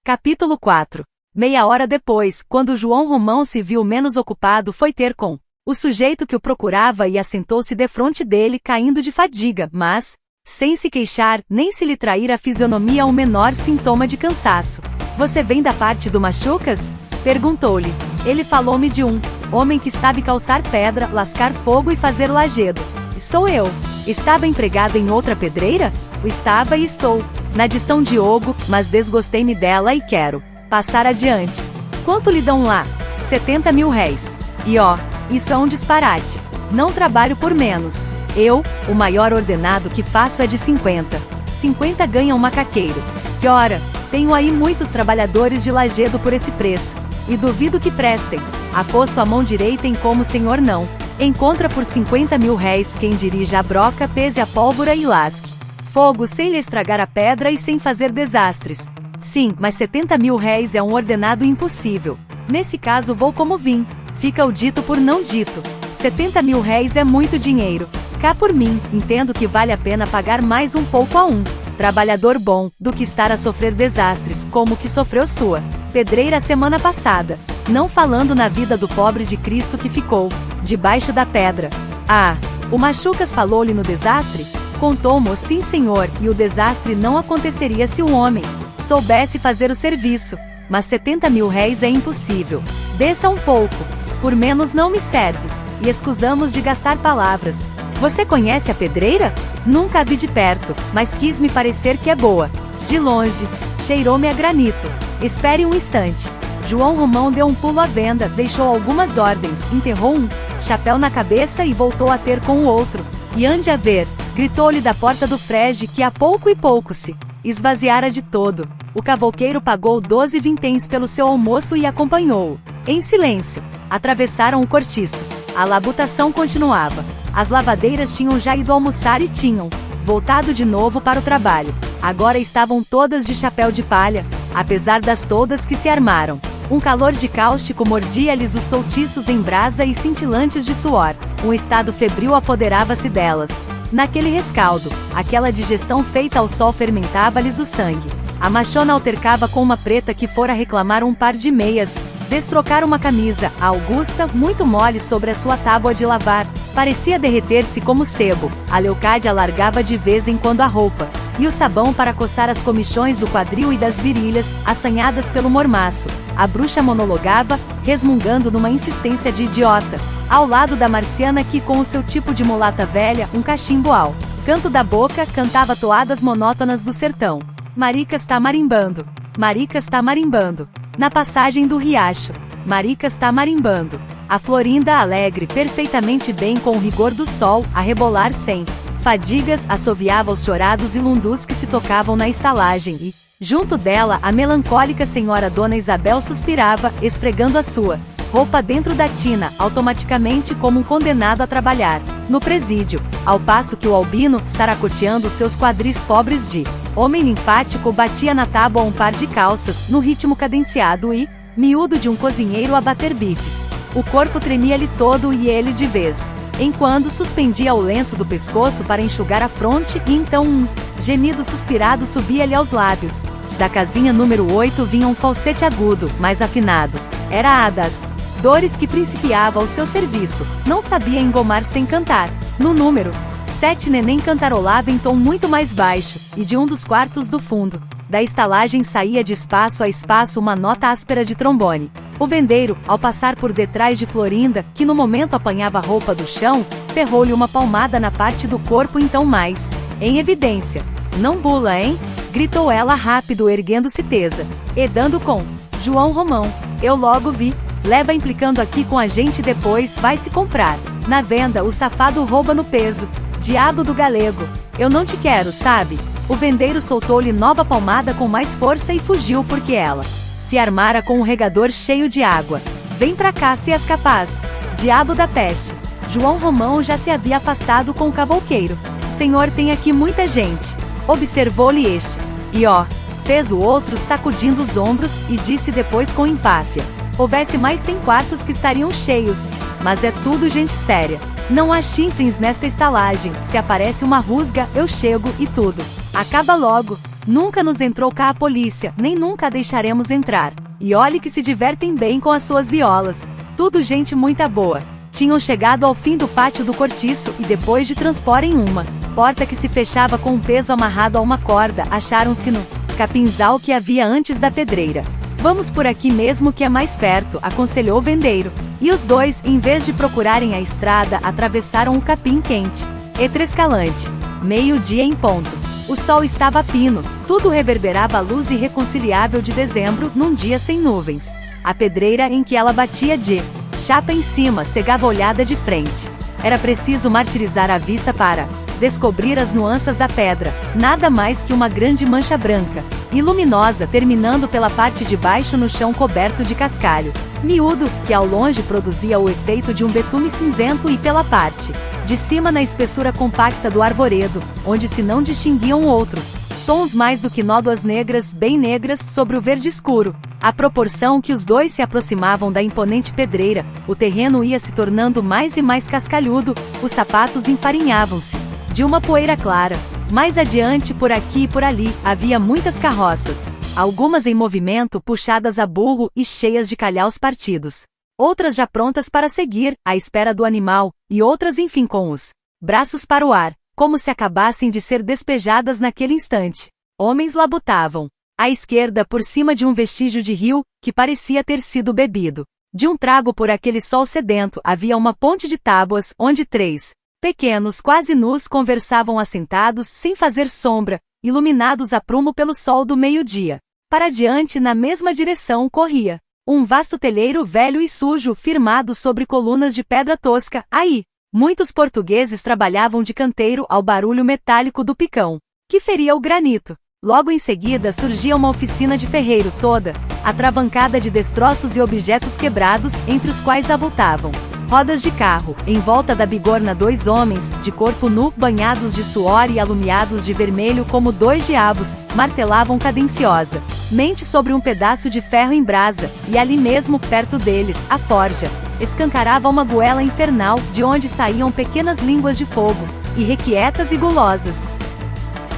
Capítulo 4. Meia hora depois, quando João Romão se viu menos ocupado, foi ter com o sujeito que o procurava e assentou-se defronte dele, caindo de fadiga, mas, sem se queixar, nem se lhe trair a fisionomia o menor sintoma de cansaço. Você vem da parte do Machucas? Perguntou-lhe. Ele falou-me de um homem que sabe calçar pedra, lascar fogo e fazer lajedo. Sou eu. Estava empregado em outra pedreira? Estava e estou na de São Diogo, mas desgostei-me dela e quero passar adiante. Quanto lhe dão lá? 70 mil réis. E ó, isso é um disparate. Não trabalho por menos. Eu, o maior ordenado que faço é de 50. 50 ganha um macaqueiro. Que ora, tenho aí muitos trabalhadores de lajedo por esse preço. E duvido que prestem. Aposto a mão direita em como o senhor não encontra por 50 mil réis quem dirija a broca, pese a pólvora e lasque fogo sem lhe estragar a pedra e sem fazer desastres. Sim, mas 70 mil réis é um ordenado impossível. Nesse caso vou como vim. Fica o dito por não dito. 70 mil réis é muito dinheiro. Cá por mim, entendo que vale a pena pagar mais um pouco a um trabalhador bom, do que estar a sofrer desastres, como o que sofreu sua pedreira a semana passada. Não falando na vida do pobre de Cristo que ficou debaixo da pedra. Ah, o Machucas falou-lhe no desastre? Contou-mo, sim senhor, e o desastre não aconteceria se o homem soubesse fazer o serviço. Mas 70 mil réis é impossível. Desça um pouco. Por menos não me serve. E escusamos de gastar palavras. Você conhece a pedreira? Nunca a vi de perto, mas quis me parecer que é boa. De longe, cheirou-me a granito. Espere um instante. João Romão deu um pulo à venda, deixou algumas ordens, enterrou um chapéu na cabeça e voltou a ter com o outro. E ande a ver, gritou-lhe da porta do frege que a pouco e pouco se esvaziara de todo. O cavouqueiro pagou 12 vinténs pelo seu almoço e acompanhou-o. Em silêncio, atravessaram o cortiço. A labutação continuava. As lavadeiras tinham já ido almoçar e tinham voltado de novo para o trabalho. Agora estavam todas de chapéu de palha, apesar das toldas que se armaram. Um calor de cáustico mordia-lhes os toutiços em brasa e cintilantes de suor. Um estado febril apoderava-se delas. Naquele rescaldo, aquela digestão feita ao sol fermentava-lhes o sangue. A machona altercava com uma preta que fora reclamar um par de meias, destrocar uma camisa. A Augusta, muito mole sobre a sua tábua de lavar, parecia derreter-se como sebo. A Leocádia largava de vez em quando a roupa, e o sabão para coçar as comichões do quadril e das virilhas, assanhadas pelo mormaço. A bruxa monologava, resmungando numa insistência de idiota, ao lado da marciana que, com o seu tipo de mulata velha, um cachimbo ao canto da boca, cantava toadas monótonas do sertão. Marica está marimbando. Marica está marimbando. Na passagem do riacho. Marica está marimbando. A Florinda alegre, perfeitamente bem com o rigor do sol, a rebolar sem fadigas, assoviava os chorados e lundus que se tocavam na estalagem e, junto dela, a melancólica senhora Dona Isabel suspirava, esfregando a sua roupa dentro da tina, automaticamente como um condenado a trabalhar no presídio, ao passo que o albino, saracoteando seus quadris pobres de homem linfático, batia na tábua um par de calças, no ritmo cadenciado e miúdo de um cozinheiro a bater bifes. O corpo tremia-lhe todo e ele, de vez em quando, suspendia o lenço do pescoço para enxugar a fronte e então um gemido suspirado subia-lhe aos lábios. Da casinha número 8 vinha um falsete agudo, mais afinado. Era a das dores que principiava o seu serviço. Não sabia engomar sem cantar. No número 7 Neném cantarolava em tom muito mais baixo, e de um dos quartos do fundo da estalagem saía de espaço a espaço uma nota áspera de trombone. O vendeiro, ao passar por detrás de Florinda, que no momento apanhava a roupa do chão, ferrou-lhe uma palmada na parte do corpo então mais em evidência. Não bula, hein? Gritou ela rápido, erguendo-se tesa. E dando com João Romão. Eu logo vi. Leva implicando aqui com a gente, depois vai se comprar. Na venda o safado rouba no peso. Diabo do galego. Eu não te quero, sabe? O vendeiro soltou-lhe nova palmada com mais força e fugiu porque ela se armara com um regador cheio de água. Vem pra cá se és capaz. Diabo da peste. João Romão já se havia afastado com o cavouqueiro. Senhor, tem aqui muita gente. Observou-lhe este. E ó, fez o outro sacudindo os ombros e disse depois com empáfia. Houvesse mais 100 quartos que estariam cheios. Mas é tudo gente séria. Não há chinfrins nesta estalagem. Se aparece uma rusga, eu chego e tudo acaba logo. Nunca nos entrou cá a polícia, nem nunca a deixaremos entrar. E olhe que se divertem bem com as suas violas. Tudo gente muita boa. Tinham chegado ao fim do pátio do cortiço e depois de transporem uma porta que se fechava com um peso amarrado a uma corda, acharam-se no capinzal que havia antes da pedreira. Vamos por aqui mesmo que é mais perto, aconselhou o vendeiro. E os dois, em vez de procurarem a estrada, atravessaram o capim quente e trescalante. Meio-dia em ponto. O sol estava a pino, tudo reverberava a luz irreconciliável de dezembro num dia sem nuvens. A pedreira em que ela batia de chapa em cima cegava a olhada de frente. Era preciso martirizar a vista para descobrir as nuances da pedra, nada mais que uma grande mancha branca e luminosa terminando pela parte de baixo no chão coberto de cascalho miúdo, que ao longe produzia o efeito de um betume cinzento, e pela parte de cima na espessura compacta do arvoredo, onde se não distinguiam outros tons mais do que nódoas negras, bem negras, sobre o verde escuro. À proporção que os dois se aproximavam da imponente pedreira, o terreno ia se tornando mais e mais cascalhudo, os sapatos enfarinhavam-se de uma poeira clara. Mais adiante, por aqui e por ali, havia muitas carroças, algumas em movimento, puxadas a burro e cheias de calhaus partidos. Outras já prontas para seguir, à espera do animal, e outras enfim com os braços para o ar, como se acabassem de ser despejadas naquele instante. Homens labutavam. À esquerda, por cima de um vestígio de rio, que parecia ter sido bebido de um trago por aquele sol sedento, havia uma ponte de tábuas, onde três pequenos, quase nus, conversavam assentados, sem fazer sombra, iluminados a prumo pelo sol do meio-dia. Para diante, na mesma direção, corria um vasto telheiro velho e sujo, firmado sobre colunas de pedra tosca. Aí, muitos portugueses trabalhavam de canteiro ao barulho metálico do picão, que feria o granito. Logo em seguida surgia uma oficina de ferreiro toda atravancada de destroços e objetos quebrados, entre os quais avultavam rodas de carro. Em volta da bigorna dois homens, de corpo nu, banhados de suor e alumiados de vermelho como dois diabos, martelavam cadenciosamente sobre um pedaço de ferro em brasa, e ali mesmo, perto deles, a forja escancarava uma goela infernal, de onde saíam pequenas línguas de fogo, irrequietas e gulosas.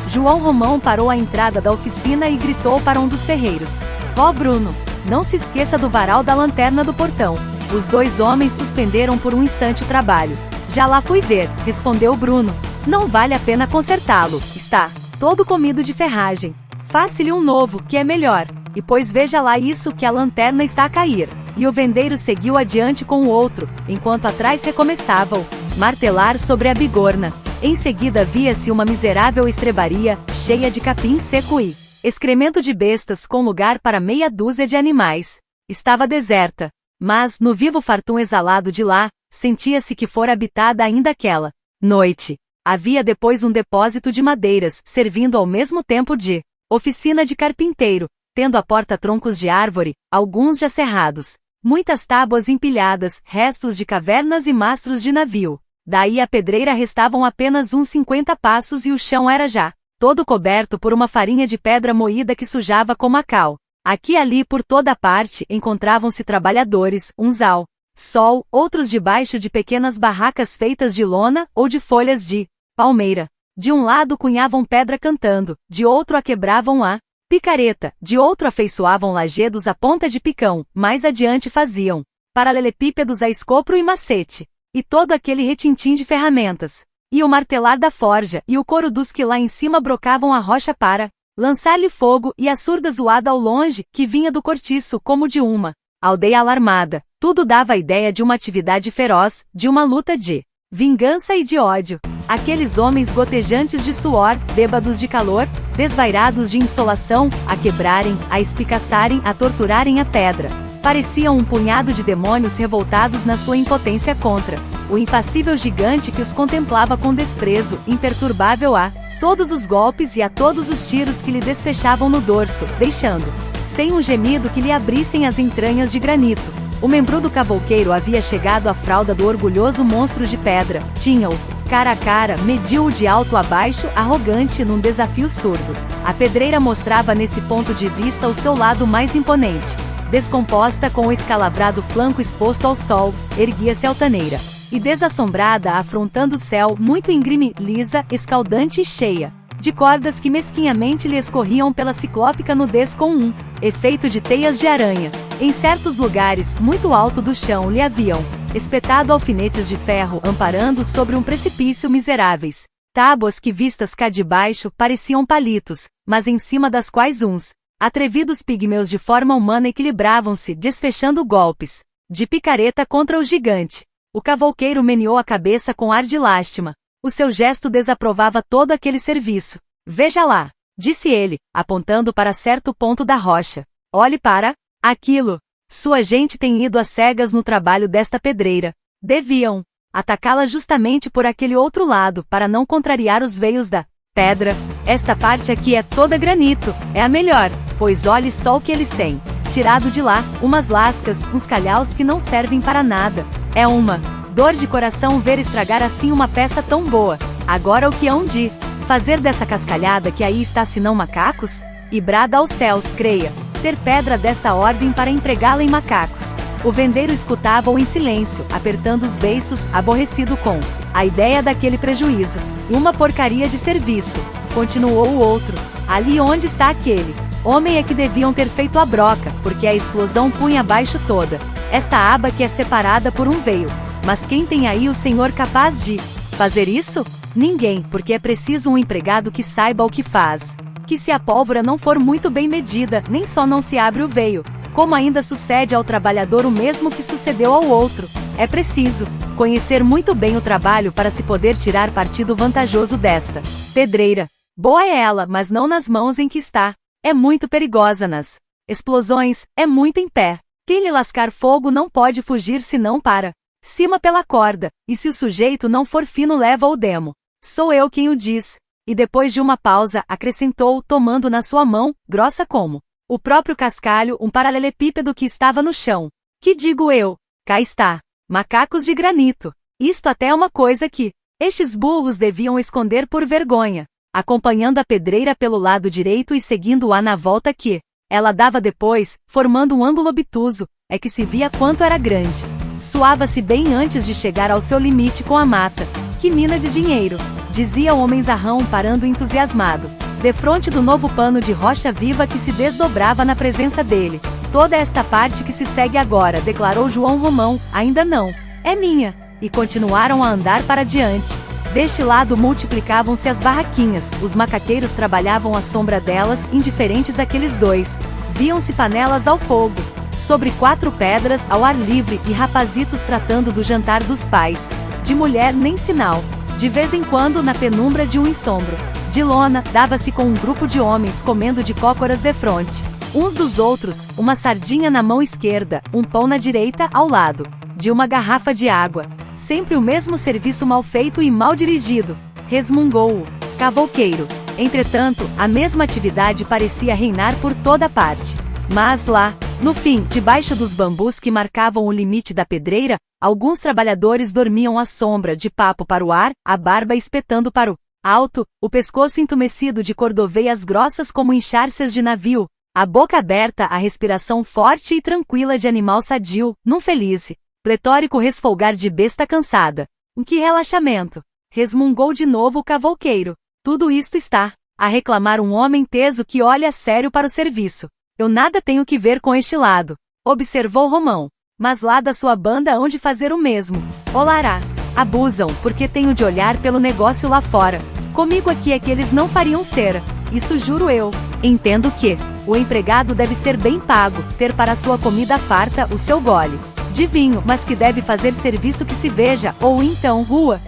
João Romão parou à entrada da oficina e gritou para um dos ferreiros: "Ó Bruno, não se esqueça do varal da lanterna do portão." Os dois homens suspenderam por um instante o trabalho. "Já lá fui ver", respondeu Bruno. "Não vale a pena consertá-lo, está todo comido de ferragem. Faça-lhe um novo, que é melhor. E pois veja lá isso, que a lanterna está a cair." E o vendeiro seguiu adiante com o outro, enquanto atrás recomeçava o martelar sobre a bigorna. Em seguida via-se uma miserável estrebaria, cheia de capim seco e excremento de bestas, com lugar para meia dúzia de animais. Estava deserta. Mas, no vivo fartum exalado de lá, sentia-se que fora habitada ainda aquela noite. Havia depois um depósito de madeiras, servindo ao mesmo tempo de oficina de carpinteiro, tendo à porta troncos de árvore, alguns já serrados, muitas tábuas empilhadas, restos de cavernas e mastros de navio. Daí à pedreira restavam apenas uns 50 passos e o chão era já todo coberto por uma farinha de pedra moída que sujava como a cal. Aqui e ali por toda a parte encontravam-se trabalhadores, uns ao sol, outros debaixo de pequenas barracas feitas de lona ou de folhas de palmeira. De um lado cunhavam pedra cantando, de outro a quebravam a picareta, de outro afeiçoavam lajedos à ponta de picão, mais adiante faziam paralelepípedos a escopro e macete, e todo aquele retintim de ferramentas, e o martelar da forja, e o coro dos que lá em cima brocavam a rocha para lançar-lhe fogo, e a surda zoada ao longe, que vinha do cortiço como de uma aldeia alarmada. Tudo dava a ideia de uma atividade feroz, de uma luta de vingança e de ódio. Aqueles homens gotejantes de suor, bêbados de calor, desvairados de insolação, a quebrarem, a espicaçarem, a torturarem a pedra, pareciam um punhado de demônios revoltados na sua impotência contra o impassível gigante que os contemplava com desprezo imperturbável a todos os golpes e a todos os tiros que lhe desfechavam no dorso, deixando sem um gemido que lhe abrissem as entranhas de granito. O membrudo cavouqueiro havia chegado à fralda do orgulhoso monstro de pedra, tinha-o cara a cara, mediu-o de alto a baixo, arrogante num desafio surdo. A pedreira mostrava nesse ponto de vista o seu lado mais imponente. Descomposta, com o escalavrado flanco exposto ao sol, erguia-se altaneira e desassombrada, afrontando o céu, muito íngreme, lisa, escaldante e cheia de cordas que mesquinhamente lhe escorriam pela ciclópica nudez com um efeito de teias de aranha. Em certos lugares, muito alto do chão, lhe haviam espetado alfinetes de ferro, amparando sobre um precipício miseráveis. Tábuas que, vistas cá de baixo, pareciam palitos, mas em cima das quais uns atrevidos pigmeus de forma humana equilibravam-se, desfechando golpes de picareta contra o gigante. O cavouqueiro meneou a cabeça com ar de lástima. O seu gesto desaprovava todo aquele serviço. Veja lá, disse ele, apontando para certo ponto da rocha. Olhe para aquilo. Sua gente tem ido às cegas no trabalho desta pedreira. Deviam atacá-la justamente por aquele outro lado, para não contrariar os veios da pedra. Esta parte aqui é toda granito, é a melhor, pois olhe só o que eles têm tirado de lá, umas lascas, uns calhaus que não servem para nada. É uma dor de coração ver estragar assim uma peça tão boa. Agora o que hão de fazer dessa cascalhada que aí está senão macacos? E brada aos céus, creia, ter pedra desta ordem para empregá-la em macacos. O vendeiro escutava-o em silêncio, apertando os beiços, aborrecido com a ideia daquele prejuízo. Uma porcaria de serviço, continuou o outro. Ali onde está aquele homem é que deviam ter feito a broca, porque a explosão punha abaixo toda esta aba que é separada por um veio. Mas quem tem aí o senhor capaz de fazer isso? Ninguém, porque é preciso um empregado que saiba o que faz. Que se a pólvora não for muito bem medida, nem só não se abre o veio, como ainda sucede ao trabalhador o mesmo que sucedeu ao outro. É preciso conhecer muito bem o trabalho para se poder tirar partido vantajoso desta pedreira. Boa é ela, mas não nas mãos em que está. É muito perigosa nas explosões, é muito em pé. Quem lhe lascar fogo não pode fugir senão para cima pela corda, e se o sujeito não for fino leva o demo. Sou eu quem o diz. E depois de uma pausa, acrescentou, tomando na sua mão, grossa como o próprio cascalho, um paralelepípedo que estava no chão. Que digo eu? Cá está. Macacos de granito. Isto até é uma coisa que estes burros deviam esconder por vergonha. Acompanhando a pedreira pelo lado direito e seguindo-a na volta que ela dava depois, formando um ângulo obtuso, é que se via quanto era grande. Suava-se bem antes de chegar ao seu limite com a mata. Que mina de dinheiro, dizia o homenzarrão parando entusiasmado, defronte do novo pano de rocha viva que se desdobrava na presença dele. Toda esta parte que se segue agora, declarou João Romão, ainda não, é minha. E continuaram a andar para diante. Deste lado multiplicavam-se as barraquinhas, os macaqueiros trabalhavam à sombra delas, indiferentes àqueles dois. Viam-se panelas ao fogo, sobre 4 pedras, ao ar livre, e rapazitos tratando do jantar dos pais. De mulher nem sinal. De vez em quando, na penumbra de um ensombro de lona, dava-se com um grupo de homens comendo de cócoras defronte uns dos outros, uma sardinha na mão esquerda, um pão na direita, ao lado de uma garrafa de água. Sempre o mesmo serviço mal feito e mal dirigido, resmungou o cavouqueiro. Entretanto, a mesma atividade parecia reinar por toda parte. Mas lá, no fim, debaixo dos bambus que marcavam o limite da pedreira, alguns trabalhadores dormiam à sombra, de papo para o ar, a barba espetando para o alto, o pescoço entumecido de cordoveias grossas como enxárcias de navio, a boca aberta, a respiração forte e tranquila de animal sadio, num feliz, pletórico resfolgar de besta cansada. Que relaxamento! Resmungou de novo o cavouqueiro. Tudo isto está a reclamar um homem teso que olha sério para o serviço. Eu nada tenho que ver com este lado, observou Romão. Mas lá da sua banda hão de fazer o mesmo. Olará. Abusam, porque tenho de olhar pelo negócio lá fora. Comigo aqui é que eles não fariam cera. Isso juro eu. Entendo que o empregado deve ser bem pago, ter para sua comida farta o seu gole de vinho, mas que deve fazer serviço que se veja, ou então rua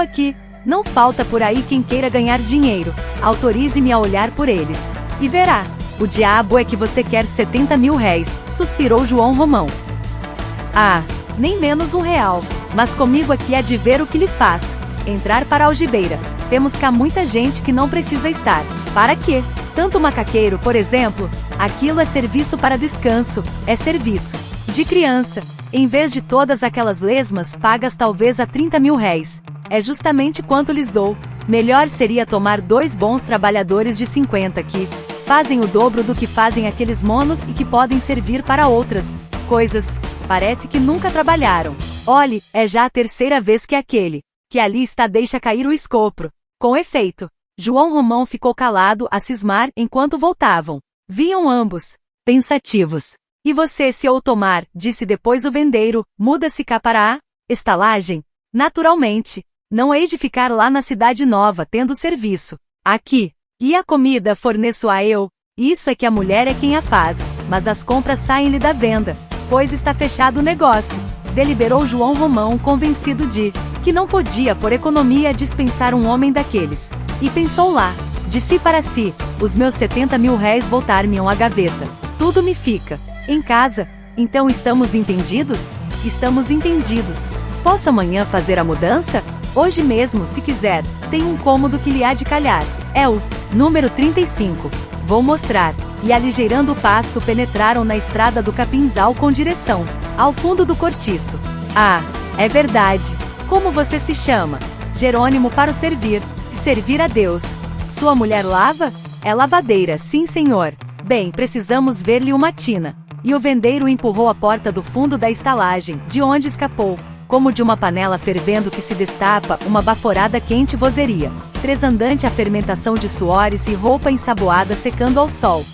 que não falta por aí quem queira ganhar dinheiro. Autorize-me a olhar por eles. E verá. O diabo é que você quer 70 mil réis, suspirou João Romão. Ah, nem menos R$1. Mas comigo aqui há de ver o que lhe faço. Entrar para a algibeira. Temos cá muita gente que não precisa estar. Para quê? Tanto macaqueiro, por exemplo. Aquilo é serviço para descanso, é serviço de criança. Em vez de todas aquelas lesmas pagas talvez a 30 mil réis. É justamente quanto lhes dou. Melhor seria tomar 2 bons trabalhadores de 50 que fazem o dobro do que fazem aqueles monos e que podem servir para outras coisas. Parece que nunca trabalharam. Olhe, é já a 3ª vez que aquele que ali está deixa cair o escopro. Com efeito, João Romão ficou calado a cismar enquanto voltavam. Viam ambos, pensativos. E você se eu tomar, disse depois o vendeiro, muda-se cá para a estalagem? Naturalmente. Não hei de ficar lá na cidade nova tendo serviço. Aqui. E a comida forneço a eu? Isso é que a mulher é quem a faz, mas as compras saem-lhe da venda, pois está fechado o negócio. Deliberou João Romão convencido de que não podia por economia dispensar um homem daqueles. E pensou lá, de si para si, os meus 70.000 réis voltar-me-ão à gaveta. Tudo me fica em casa. Então estamos entendidos? Estamos entendidos. Posso amanhã fazer a mudança? Hoje mesmo, se quiser. Tem um cômodo que lhe há de calhar. É o número 35. Vou mostrar. E aligeirando o passo penetraram na estrada do Capinzal com direção ao fundo do cortiço. Ah, é verdade. Como você se chama? Jerônimo, para o servir. Servir a Deus. Sua mulher lava? É lavadeira, sim senhor. Bem, precisamos ver-lhe uma tina. E o vendeiro empurrou a porta do fundo da estalagem, de onde escapou, como de uma panela fervendo que se destapa, uma baforada quente vozeria. Tresandante a fermentação de suores e roupa ensaboada secando ao sol.